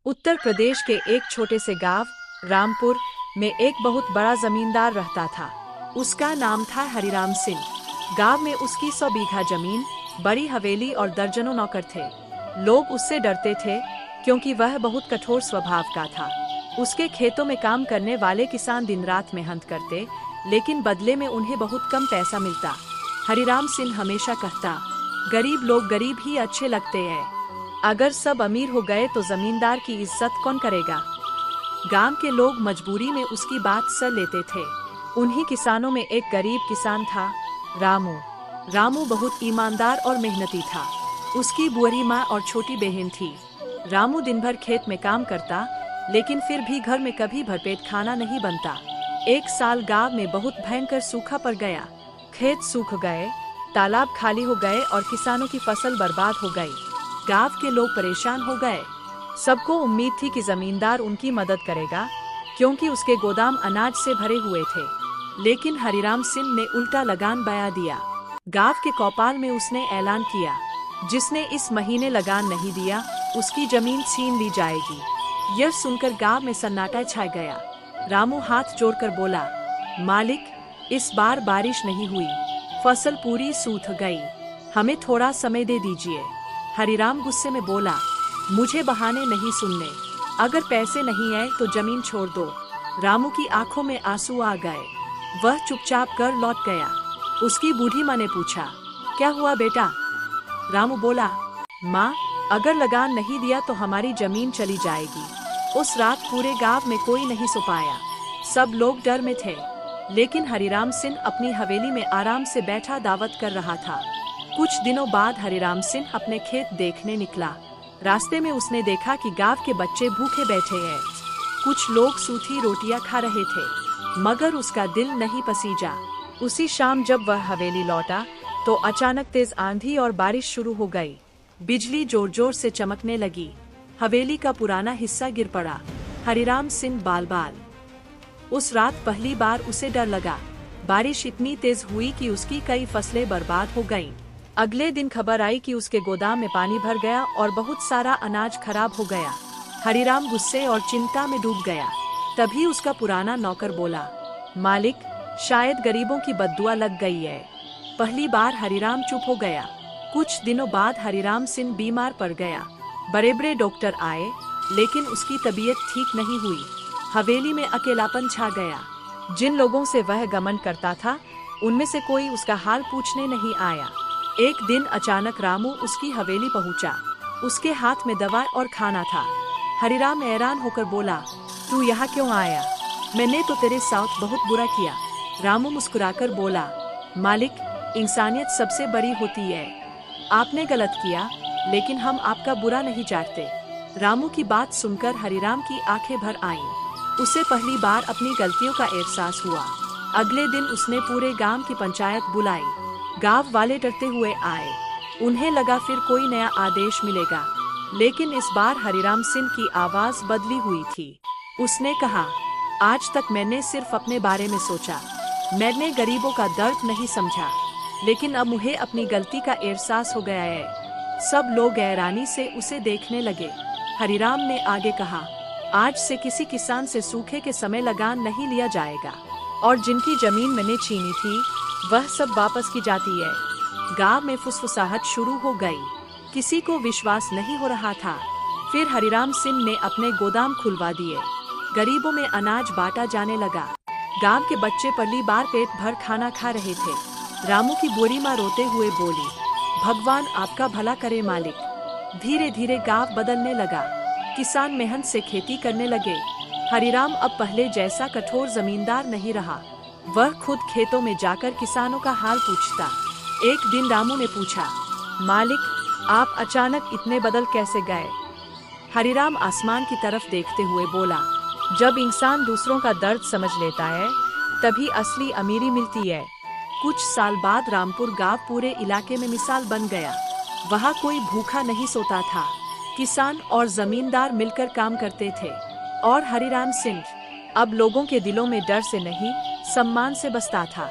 उत्तर प्रदेश के एक छोटे से गांव रामपुर में एक बहुत बड़ा जमींदार रहता था। उसका नाम था हरिराम सिंह। गांव में उसकी 100 बीघा जमीन, बड़ी हवेली और दर्जनों नौकर थे। लोग उससे डरते थे क्योंकि वह बहुत कठोर स्वभाव का था। उसके खेतों में काम करने वाले किसान दिन रात मेहनत करते, लेकिन बदले में उन्हें बहुत कम पैसा मिलता। हरिराम सिंह हमेशा कहता, गरीब लोग गरीब ही अच्छे लगते हैं। अगर सब अमीर हो गए तो जमींदार की इज्जत कौन करेगा। गांव के लोग मजबूरी में उसकी बात सर लेते थे। उन्हीं किसानों में एक गरीब किसान था, रामू। रामू बहुत ईमानदार और मेहनती था। उसकी बुढ़ी माँ और छोटी बहन थी। रामू दिन भर खेत में काम करता, लेकिन फिर भी घर में कभी भरपेट खाना नहीं बनता। एक साल गांव में बहुत भयंकर सूखा पड़ गया। खेत सूख गए, तालाब खाली हो गए और किसानों की फसल बर्बाद हो गई। गांव के लोग परेशान हो गए। सबको उम्मीद थी कि जमींदार उनकी मदद करेगा, क्योंकि उसके गोदाम अनाज से भरे हुए थे। लेकिन हरिराम सिंह ने उल्टा लगान बया दिया। गांव के कौपाल में उसने ऐलान किया, जिसने इस महीने लगान नहीं दिया उसकी जमीन छीन ली जाएगी। यह सुनकर गांव में सन्नाटा छा गया। रामू हाथ जोड़कर बोला, मालिक, इस बार बारिश नहीं हुई, फसल पूरी सूख गई, हमें थोड़ा समय दे दीजिए। हरिराम गुस्से में बोला, मुझे बहाने नहीं सुनने, अगर पैसे नहीं आए तो जमीन छोड़ दो। रामू की आंखों में आंसू आ गए। वह चुपचाप कर लौट गया। उसकी बूढ़ी माँ ने पूछा, क्या हुआ बेटा? रामू बोला, माँ, अगर लगान नहीं दिया तो हमारी जमीन चली जाएगी। उस रात पूरे गांव में कोई नहीं सो पाया। सब लोग डर में थे। लेकिन हरिराम सिंह अपनी हवेली में आराम से बैठा दावत कर रहा था। कुछ दिनों बाद हरिराम सिंह अपने खेत देखने निकला। रास्ते में उसने देखा कि गांव के बच्चे भूखे बैठे हैं। कुछ लोग सूखी रोटियां खा रहे थे, मगर उसका दिल नहीं पसीजा। उसी शाम जब वह हवेली लौटा तो अचानक तेज आंधी और बारिश शुरू हो गई। बिजली जोर जोर से चमकने लगी। हवेली का पुराना हिस्सा गिर पड़ा। हरिराम सिंह बाल बाल। उस रात पहली बार उसे डर लगा। बारिश इतनी तेज हुई कि उसकी कई फसलें बर्बाद हो गईं। अगले दिन खबर आई कि उसके गोदाम में पानी भर गया और बहुत सारा अनाज खराब हो गया। हरिराम गुस्से और चिंता में डूब गया। तभी उसका पुराना नौकर बोला, मालिक, शायद गरीबों की बद्दुआ लग गई है। पहली बार हरिराम चुप हो गया। कुछ दिनों बाद हरिराम सिंह बीमार पड़ गया। बड़े बड़े डॉक्टर आए, लेकिन उसकी तबीयत ठीक नहीं हुई। हवेली में अकेलापन छा गया। जिन लोगों से वह गमन करता था, उनमें से कोई उसका हाल पूछने नहीं आया। एक दिन अचानक रामू उसकी हवेली पहुंचा। उसके हाथ में दवा और खाना था। हरिराम हैरान होकर बोला, तू यहाँ क्यों आया? मैंने तो तेरे साथ बहुत बुरा किया। रामू मुस्कुराकर बोला, मालिक, इंसानियत सबसे बड़ी होती है। आपने गलत किया, लेकिन हम आपका बुरा नहीं चाहते। रामू की बात सुनकर हरिराम की आंखें भर आईं। उसे पहली बार अपनी गलतियों का एहसास हुआ। अगले दिन उसने पूरे गांव की पंचायत बुलाई। गांव वाले डरते हुए आए। उन्हें लगा फिर कोई नया आदेश मिलेगा, लेकिन इस बार हरिराम सिंह की आवाज बदली हुई थी। उसने कहा, आज तक मैंने सिर्फ अपने बारे में सोचा, मैंने गरीबों का दर्द नहीं समझा, लेकिन अब मुझे अपनी गलती का एहसास हो गया है। सब लोग हैरानी से उसे देखने लगे। हरिराम ने आगे कहा, आज से किसी किसान से सूखे के समय लगान नहीं लिया जाएगा, और जिनकी जमीन मैंने छीनी थी वह सब वापस की जाती है। गांव में फुसफुसाहट शुरू हो गई। किसी को विश्वास नहीं हो रहा था। फिर हरिराम सिंह ने अपने गोदाम खुलवा दिए। गरीबों में अनाज बांटा जाने लगा। गांव के बच्चे पहली बार पेट भर खाना खा रहे थे। रामू की बुढ़ी माँ रोते हुए बोली, भगवान आपका भला करे मालिक। धीरे धीरे गांव बदलने लगा। किसान मेहनत से खेती करने लगे। हरिराम अब पहले जैसा कठोर जमींदार नहीं रहा। वह खुद खेतों में जाकर किसानों का हाल पूछता। एक दिन रामू ने पूछा, मालिक, आप अचानक इतने बदल कैसे गए? हरिराम आसमान की तरफ देखते हुए बोला, जब इंसान दूसरों का दर्द समझ लेता है, तभी असली अमीरी मिलती है। कुछ साल बाद रामपुर गांव पूरे इलाके में मिसाल बन गया। वहाँ कोई भूखा नहीं सोता था। किसान और जमींदार मिलकर काम करते थे। और हरिराम सिंह अब लोगों के दिलों में डर से नहीं, सम्मान से बसता था।